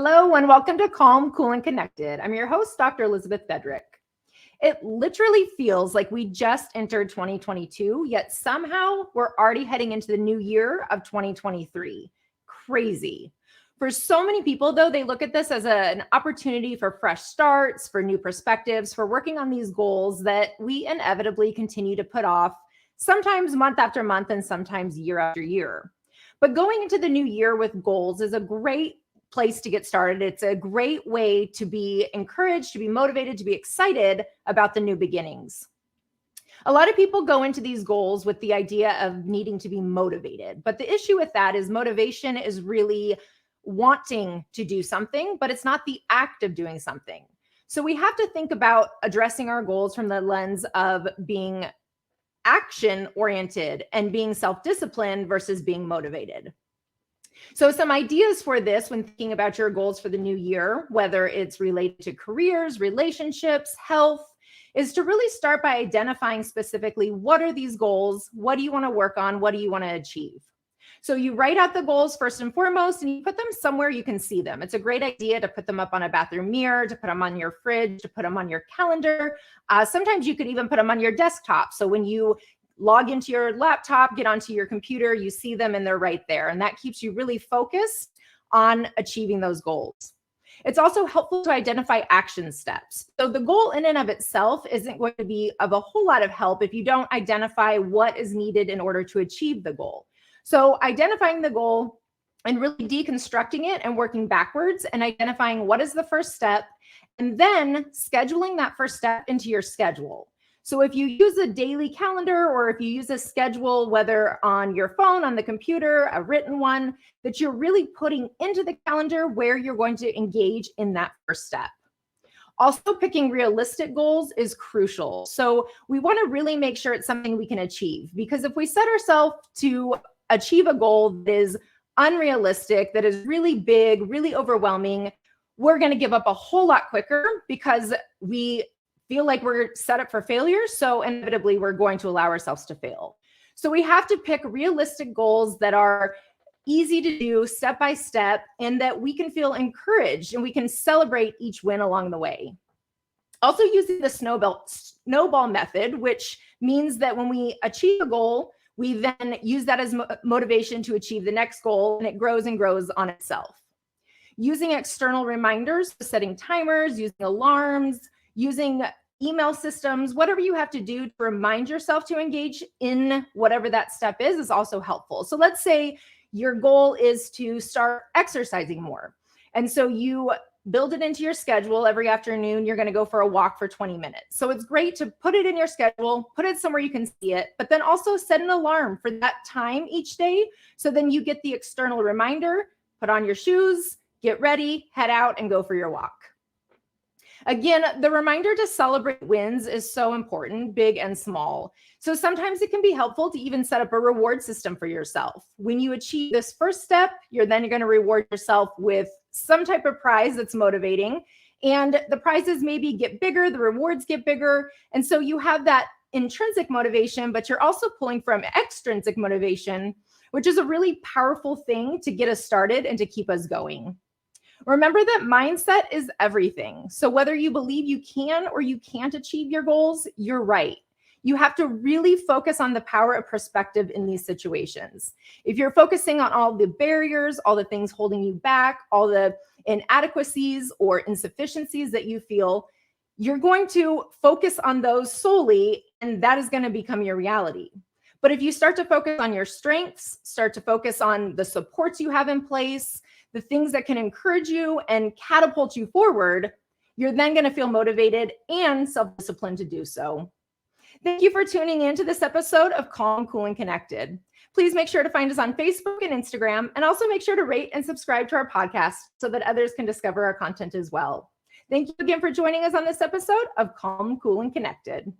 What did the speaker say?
Hello and welcome to Calm, Cool, and Connected. I'm your host, Dr. Elizabeth Fedrick. It literally feels like we just entered 2022, yet somehow we're already heading into the new year of 2023. Crazy. For so many people, though, they look at this as an opportunity for fresh starts, for new perspectives, for working on these goals that we inevitably continue to put off, sometimes month after month and sometimes year after year. But going into the new year with goals is a great place to get started. It's a great way to be encouraged, to be motivated, to be excited about the new beginnings. A lot of people go into these goals with the idea of needing to be motivated. But the issue with that is motivation is really wanting to do something, but it's not the act of doing something. So we have to think about addressing our goals from the lens of being action-oriented and being self-disciplined versus being motivated. So some ideas for this when thinking about your goals for the new year, whether it's related to careers, relationships, health, is to really start by identifying specifically what are these goals, what do you want to work on, what do you want to achieve. So you write out the goals first and foremost, and you put them somewhere you can see them. It's a great idea to put them up on a bathroom mirror, to put them on your fridge, to put them on your calendar. Sometimes you could even put them on your desktop. So when you log into your laptop, get onto your computer, you see them and they're right there. And that keeps you really focused on achieving those goals. It's also helpful to identify action steps. So the goal in and of itself isn't going to be of a whole lot of help if you don't identify what is needed in order to achieve the goal. So identifying the goal and really deconstructing it and working backwards and identifying what is the first step, and then scheduling that first step into your schedule. So if you use a daily calendar or if you use a schedule, whether on your phone, on the computer, a written one, that you're really putting into the calendar where you're going to engage in that first step. Also, picking realistic goals is crucial. So we want to really make sure it's something we can achieve, because if we set ourselves to achieve a goal that is unrealistic, that is really big, really overwhelming, we're going to give up a whole lot quicker because we feel like we're set up for failure. So inevitably, we're going to allow ourselves to fail. So we have to pick realistic goals that are easy to do step by step, and that we can feel encouraged and we can celebrate each win along the way. Also using the snowball method, which means that when we achieve a goal, we then use that as motivation to achieve the next goal, and it grows and grows on itself. Using external reminders, setting timers, using alarms, using email systems, whatever you have to do to remind yourself to engage in whatever that step is also helpful. So let's say your goal is to start exercising more. And so you build it into your schedule. Every afternoon, you're going to go for a walk for 20 minutes. So it's great to put it in your schedule, put it somewhere you can see it, but then also set an alarm for that time each day. So then you get the external reminder, put on your shoes, get ready, head out and go for your walk. Again, the reminder to celebrate wins is so important, big and small. So sometimes it can be helpful to even set up a reward system for yourself. When you achieve this first step, you're going to reward yourself with some type of prize that's motivating. And the prizes maybe get bigger, the rewards get bigger. And so you have that intrinsic motivation, but you're also pulling from extrinsic motivation, which is a really powerful thing to get us started and to keep us going. Remember that mindset is everything. So whether you believe you can or you can't achieve your goals, you're right. You have to really focus on the power of perspective in these situations. If you're focusing on all the barriers, all the things holding you back, all the inadequacies or insufficiencies that you feel, you're going to focus on those solely, and that is going to become your reality. But if you start to focus on your strengths, start to focus on the supports you have in place, the things that can encourage you and catapult you forward, you're then going to feel motivated and self-disciplined to do so. Thank you for tuning in to this episode of Calm, Cool, and Connected. Please make sure to find us on Facebook and Instagram, and also make sure to rate and subscribe to our podcast so that others can discover our content as well. Thank you again for joining us on this episode of Calm, Cool, and Connected.